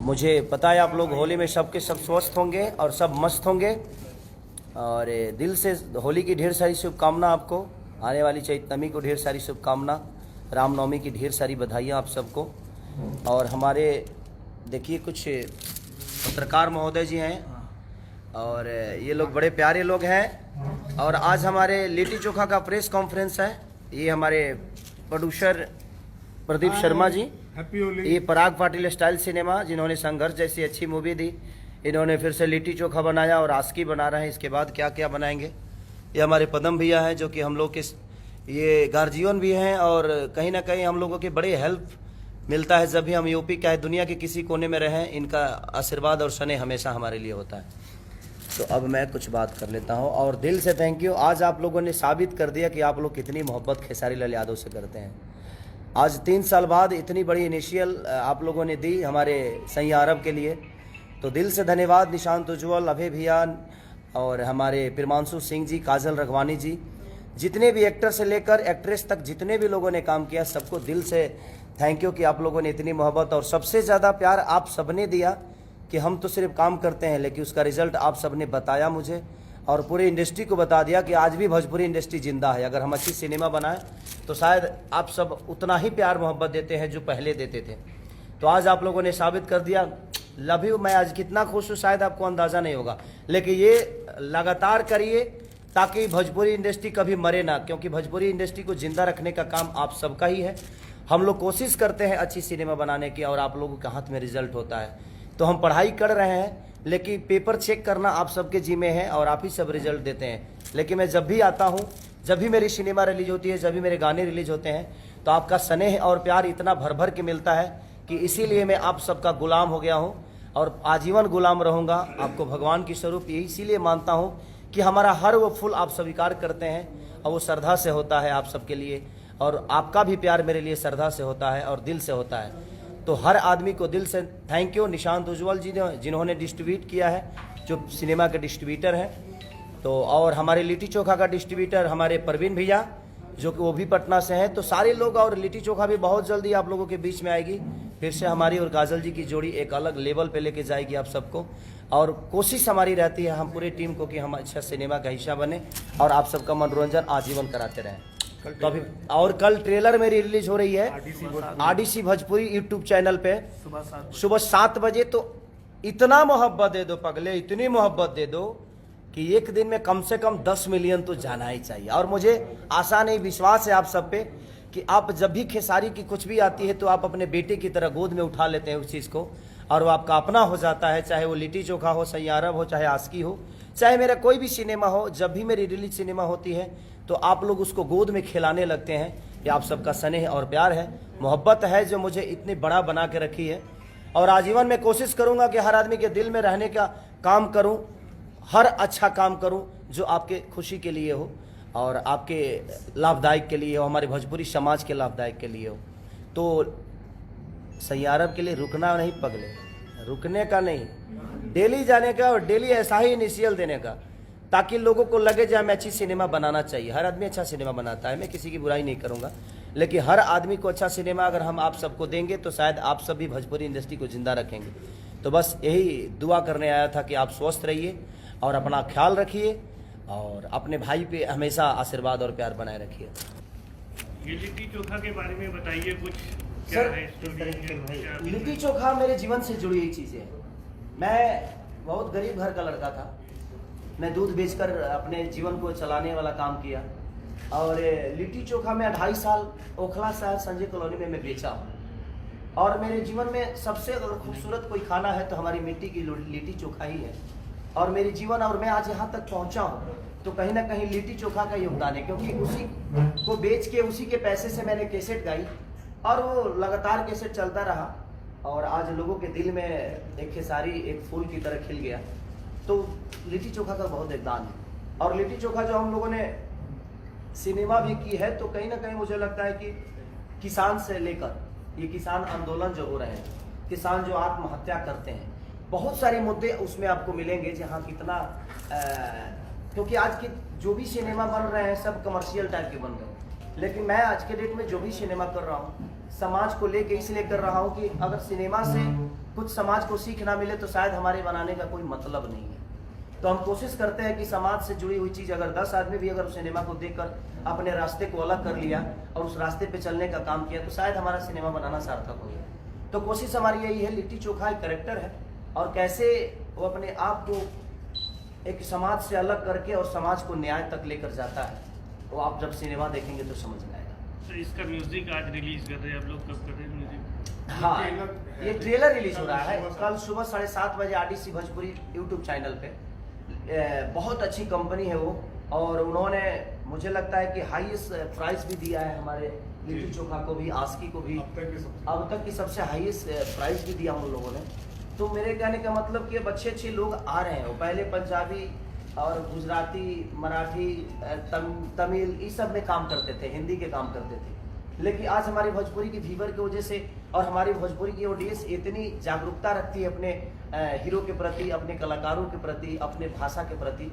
मुझे पता है आप लोग होली में सब के सब स्वस्थ होंगे और सब मस्त होंगे। और दिल से होली की ढेर सारी शुभकामना आपको, आने वाली चैतन्यमी को ढेर सारी शुभकामना, रामनवमी की ढेर सारी बधाइयाँ आप सबको। और हमारे देखिए कुछ पत्रकार महोदय जी हैं और ये लोग बड़े प्यारे लोग हैं। और आज हमारे लिट्टी चोखा का प्रेस कॉन्फ्रेंस है। ये हमारे प्रोड्यूसर प्रदीप शर्मा जी, ये पराग पाटिल स्टाइल सिनेमा जिन्होंने संघर्ष जैसी अच्छी मूवी दी, इन्होंने फिर से लिट्टी चोखा बनाया और आस्की बना रहे हैं। इसके बाद क्या क्या बनाएंगे। ये हमारे पदम भैया हैं जो कि हम लोग के ये गार्जियन भी हैं और कहीं ना कहीं हम लोगों की बड़ी हेल्प मिलता है जब भी हम यूपी चाहे दुनिया के किसी कोने में रहें। इनका आशीर्वाद और स्नेह हमेशा हमारे लिए होता है। तो अब मैं कुछ बात कर लेता हूँ और दिल से थैंक यू। आज आप लोगों ने साबित कर दिया कि आप लोग कितनी मोहब्बत खेसारी लाल यादव से करते हैं। आज 3 साल बाद इतनी बड़ी इनिशियल आप लोगों ने दी हमारे सैया अरब के लिए, तो दिल से धन्यवाद। निशांत उज्ज्वल, अभय भैया और हमारे प्रिमांशु सिंह जी, काजल रघवानी जी, जितने भी एक्टर से लेकर एक्ट्रेस तक जितने भी लोगों ने काम किया, सबको दिल से थैंक यू कि आप लोगों ने इतनी मोहब्बत और सबसे ज़्यादा प्यार आप सबने दिया कि हम तो सिर्फ काम करते हैं लेकिन उसका रिजल्ट आप सबने बताया मुझे और पूरी इंडस्ट्री को बता दिया कि आज भी भोजपुरी इंडस्ट्री जिंदा है। अगर हम अच्छी सिनेमा बनाएं तो शायद आप सब उतना ही प्यार मोहब्बत देते हैं जो पहले देते थे। तो आज आप लोगों ने साबित कर दिया। Love you. मैं आज कितना खुश हूँ शायद आपको अंदाज़ा नहीं होगा, लेकिन ये लगातार करिए ताकि भोजपुरी इंडस्ट्री कभी मरे ना, क्योंकि भोजपुरी इंडस्ट्री को जिंदा रखने का काम आप सबका ही है। हम लोग कोशिश करते हैं अच्छी सिनेमा बनाने की और आप लोगों के हाथ में रिजल्ट होता है। तो हम पढ़ाई कर रहे हैं लेकिन पेपर चेक करना आप सबके जिम्मे है और आप ही सब रिजल्ट देते हैं। लेकिन मैं जब भी आता हूँ, जब भी मेरी सिनेमा रिलीज होती है, जब भी मेरे गाने रिलीज होते हैं, तो आपका स्नेह और प्यार इतना भर भर के मिलता है कि इसीलिए मैं आप सबका गुलाम हो गया हूँ और आजीवन गुलाम रहूँगा। आपको भगवान की स्वरूप यही इसीलिए मानता हूँ कि हमारा हर वो फूल आप स्वीकार करते हैं और वो श्रद्धा से होता है आप सबके लिए, और आपका भी प्यार मेरे लिए श्रद्धा से होता है और दिल से होता है। तो हर आदमी को दिल से थैंक यू। निशांत उज्ज्वल जी ने जिन्होंने डिस्ट्रीब्यूट किया है, जो सिनेमा के डिस्ट्रीब्यूटर हैं, तो और हमारे लिट्टी चोखा का डिस्ट्रीब्यूटर हमारे परवीन भैया जो कि वो भी पटना से हैं। तो सारे लोग, और लिट्टी चोखा भी बहुत जल्दी आप लोगों के बीच में आएगी। फिर से हमारी और काजल जी की जोड़ी एक अलग लेवल पे लेके जाएगी आप सबको, और कोशिश हमारी रहती है हम पूरी टीम को कि हम अच्छा सिनेमा का हिस्सा बने और आप सबका मनोरंजन आजीवन कराते रहें। तो अभी और कल ट्रेलर मेरी रिलीज हो रही है आरडीसी भोजपुरी यूट्यूब चैनल पे सुबह 7 बजे। तो इतना मोहब्बत दे दो पगले, इतनी मोहब्बत दे दो कि एक दिन में कम से कम 10 मिलियन तो जाना ही चाहिए। और मुझे आशा नहीं, विश्वास है आप सब पे कि आप जब भी खेसारी की कुछ भी आती है तो आप अपने बेटे की तरह गोद में उठा लेते हैं उस चीज़ को और वो आपका अपना हो जाता है। चाहे वो लिट्टी चोखा हो, सैया अरब हो, चाहे आस्की हो, चाहे मेरा कोई भी सिनेमा हो, जब भी मेरी रिलीज सिनेमा होती है तो आप लोग उसको गोद में खिलाने लगते हैं। ये आप सबका स्नेह और प्यार है, मोहब्बत है जो मुझे इतनी बड़ा बना के रखी है। और आजीवन मैं कोशिश करूंगा कि हर आदमी के दिल में रहने का काम करूं, हर अच्छा काम करूं जो आपके खुशी के लिए हो और आपके लाभदायक के लिए हो, हमारे भोजपुरी समाज के लाभदायक के लिए हो। तो सैया अरब के लिए रुकना नहीं पगले, रुकने का नहीं, डेली जाने का और डेली ऐसा ही इनिशियल देने का, ताकि लोगों को लगे जो हमें अच्छी सिनेमा बनाना चाहिए। हर आदमी अच्छा सिनेमा बनाता है, मैं किसी की बुराई नहीं करूंगा, लेकिन हर आदमी को अच्छा सिनेमा अगर हम आप सबको देंगे तो शायद आप सब भी भोजपुरी इंडस्ट्री को जिंदा रखेंगे। तो बस यही दुआ करने आया था कि आप स्वस्थ रहिए और अपना ख्याल रखिए और अपने भाई पे हमेशा आशीर्वाद और प्यार बनाए रखिए। ये लिट्टी चोखा के बारे में बताइए कुछ, क्या सर, है स्टोरी? लिट्टी चोखा मेरे जीवन से जुड़ी हुई चीज़ है। मैं बहुत गरीब घर का लड़का था, मैं दूध बेचकर अपने जीवन को चलाने वाला काम किया और लिट्टी चोखा मैं 2.5 साल ओखला शहर संजय कॉलोनी में मैं बेचा हूँ। और मेरे जीवन में सबसे अगर खूबसूरत कोई खाना है तो हमारी मिट्टी की लिट्टी चोखा ही है। और मेरी जीवन और मैं आज यहाँ तक पहुँचा हूँ तो कहीं ना कहीं लिट्टी चोखा का योगदान है, क्योंकि उसी को बेच के उसी के पैसे से मैंने कैसेट गाई और वो लगातार कैसेट चलता रहा और आज लोगों के दिल में एक खेसारी एक फूल की तरह खिल गया। तो लिट्टी चोखा का बहुत योगदान है। और लिट्टी चोखा जो हम लोगों ने सिनेमा भी की है तो कहीं ना कहीं मुझे लगता है कि किसान से लेकर ये किसान आंदोलन जो हो रहे हैं, किसान जो आत्महत्या करते हैं, बहुत सारे मुद्दे उसमें आपको मिलेंगे जहाँ कितना क्योंकि आज के जो भी सिनेमा बन रहे हैं सब कमर्शियल टाइप के बन रहे हैं, लेकिन मैं आज के डेट में जो भी सिनेमा कर रहा हूँ समाज को लेके इसलिए कर रहा हूँ कि अगर सिनेमा से कुछ समाज को सीख ना मिले तो शायद हमारे बनाने का कोई मतलब नहीं है। तो हम कोशिश करते हैं कि समाज से जुड़ी हुई चीज़ अगर 10 आदमी भी अगर सिनेमा को देखकर अपने रास्ते को अलग कर लिया और उस रास्ते पे चलने का काम किया तो शायद हमारा सिनेमा बनाना सार्थक हो गया। तो कोशिश हमारी यही है, लिट्टी चोखा एक कैरेक्टर है और कैसे वो अपने आप को एक समाज से अलग करके और समाज को न्याय तक लेकर जाता है, वो आप जब सिनेमा देखेंगे तो समझ में आएगा। तो इसका म्यूजिक आज रिलीज कर रहे हैं आप लोग, कब कर रहे हैं म्यूजिक? हाँ, ये ट्रेलर रिलीज हो रहा है कल सुबह 7:30 बजे आरडीसी भोजपुरी यूट्यूब चैनल पे। बहुत अच्छी कंपनी है वो और उन्होंने मुझे लगता है कि हाईएस्ट प्राइस भी दिया है हमारे लिट्टी चोखा को भी, आस्की को भी, अब तक की सबसे हाईएस्ट प्राइस भी दिया हम लोगों ने। तो मेरे कहने का मतलब कि अब अच्छे लोग आ रहे हैं। वो पहले पंजाबी और गुजराती, मराठी, तमिल इस सब में काम करते थे, हिंदी के काम करते थे, लेकिन आज हमारी भोजपुरी की फीवर की वजह से और हमारी भोजपुरी की ऑडियंस इतनी जागरूकता रखती है अपने हीरो के प्रति, अपने कलाकारों के प्रति, अपने भाषा के प्रति,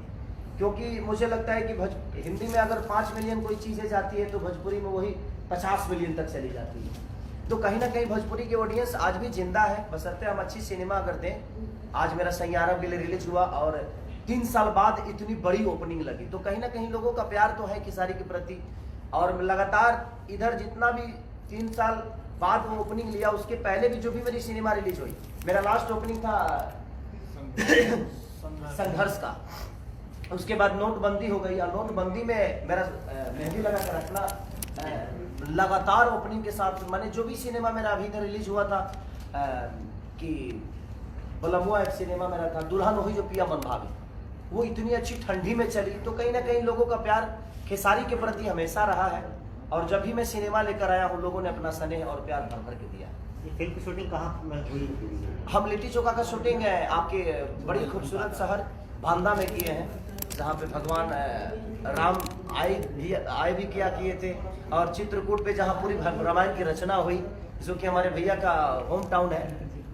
क्योंकि मुझे लगता है कि हिंदी में अगर 5 मिलियन कोई चीज़ें जाती है तो भोजपुरी में वही 50 मिलियन तक चली जाती है। तो कहीं ना कहीं भोजपुरी की ऑडियंस आज भी जिंदा है, बशर्ते हम अच्छी सिनेमा अगर दें। आज मेरा सैयारम के लिए रिलीज हुआ और 3 साल बाद इतनी बड़ी ओपनिंग लगी, तो कहीं ना कहीं लोगों का प्यार तो है खेसारी के प्रति। और लगातार इधर जितना भी 3 साल बाद वो ओपनिंग लिया, उसके पहले भी जो भी मेरी सिनेमा रिलीज हुई, मेरा लास्ट ओपनिंग था संघर्ष का। उसके बाद नोटबंदी हो गई और नोटबंदी में मेरा मेहंदी लगा कर रखना लगातार ओपनिंग के साथ, मैंने जो भी सिनेमा मेरा अभी तक रिलीज हुआ था कि बलमुआ एक सिनेमा मेरा था, दुल्हन वही जो पिया मन भाभी, वो इतनी अच्छी ठंडी में चली। तो कहीं ना कहीं लोगों का प्यार खेसारी के प्रति हमेशा रहा है और जब भी मैं सिनेमा लेकर आया हूँ लोगों ने अपना स्नेह और प्यार भर भर के दिया। ये फिल्म की शूटिंग कहाँ हुई? हम लिट्टी चोखा का शूटिंग है आपके बड़ी खूबसूरत शहर बांदा में किए हैं, जहाँ पे भगवान राम आए भी किए थे, और चित्रकूट पे जहाँ पूरी रामायण की रचना हुई, जो कि हमारे भैया का होम टाउन है।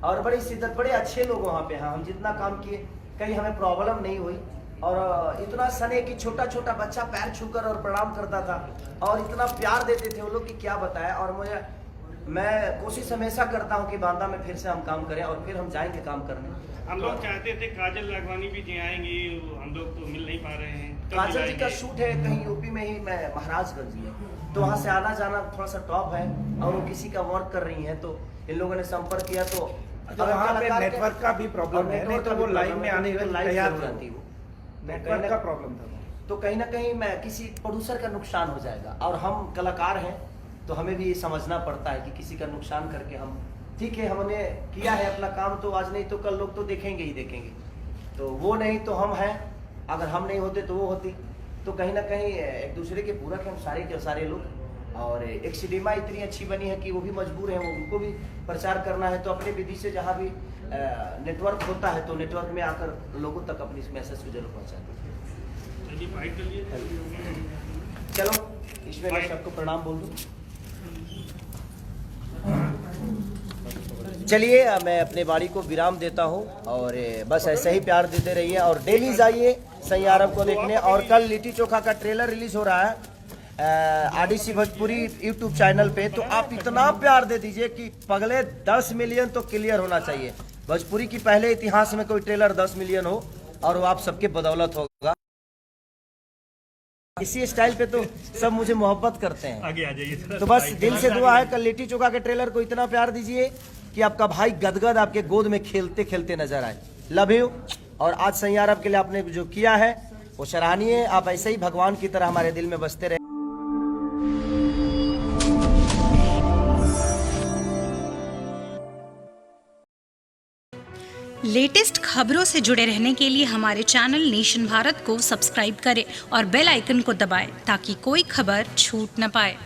और बड़ी शिद्दत, बड़े अच्छे लोग वहाँ पे हैं। हम जितना काम किए कहीं हमें प्रॉब्लम नहीं हुई और इतना स्नेह कि छोटा छोटा बच्चा पैर छूकर और प्रणाम करता था और इतना प्यार देते थे वो लोग कि क्या बताया। और मैं कोशिश हमेशा करता हूँ कि बांदा में फिर से हम काम करें और फिर हम जाएंगे काम करने। हम लोग चाहते थे काजल राघवानी भी जी आएंगी, हम लोग तो मिल नहीं पा रहे हैं। काजल जी का शूट है कहीं यूपी में ही, मैं महाराजगंज में, तो वहाँ से आना जाना थोड़ा सा टॉप है और वो किसी का वर्क कर रही हैं, तो इन लोगों ने संपर्क किया। तो वहाँ पे नेटवर्क का भी प्रॉब्लम है, नहीं तो वो लाइव में आने के लिए तैयार रहती वो, नेटवर्क का प्रॉब्लम था। तो कहीं ना कहीं मैं किसी प्रोड्यूसर का नुकसान हो जाएगा और हम कलाकार हैं तो हमें भी समझना पड़ता है कि किसी का नुकसान करके हम, ठीक है हमने किया है अपना काम, तो आज नहीं तो कल लोग तो देखेंगे ही देखेंगे, तो वो नहीं तो हम हैं, अगर हम नहीं होते तो वो होती। तो कहीं ना कहीं एक दूसरे के पूरक हैं हम सारे के सारे लोग। और एक सिनेमा इतनी अच्छी बनी है कि वो भी मजबूर हैं, वो उनको भी प्रचार करना है, तो अपने विधि से जहाँ भी नेटवर्क होता है तो नेटवर्क में आकर लोगों तक अपनी इस मैसेज को जरूर पहुँचाते हैं। चलो इसमें मैं सबको प्रणाम बोल दूँ। चलिए मैं अपने बाड़ी को विराम देता हूँ और बस ऐसे ही प्यार देते रहिए और डेली जाइए सैयारम को देखने। और कल लिट्टी चोखा का ट्रेलर रिलीज हो रहा है आरडीसी भोजपुरी यूट्यूब चैनल पे, तो आप इतना प्यार दे दीजिए कि पगले 10 मिलियन तो क्लियर होना चाहिए। भोजपुरी की पहले इतिहास में कोई ट्रेलर 10 मिलियन हो और वो आप सबके बदौलत होगा। इसी स्टाइल पे तो सब मुझे मोहब्बत करते हैं। आगे आ जाइए। तो बस दिल से दुआ है, कल लिट्टी चोखा के ट्रेलर को इतना प्यार दीजिए कि आपका भाई गदगद आपके गोद में खेलते खेलते नजर आए। Love you. और आज सैयारम के लिए आपने जो किया है वो सराहनीय। आप ऐसे ही भगवान की तरह हमारे दिल में बसते रहे। लेटेस्ट खबरों से जुड़े रहने के लिए हमारे चैनल नेशन भारत को सब्सक्राइब करें और बेल आइकन को दबाएं ताकि कोई खबर छूट न पाए।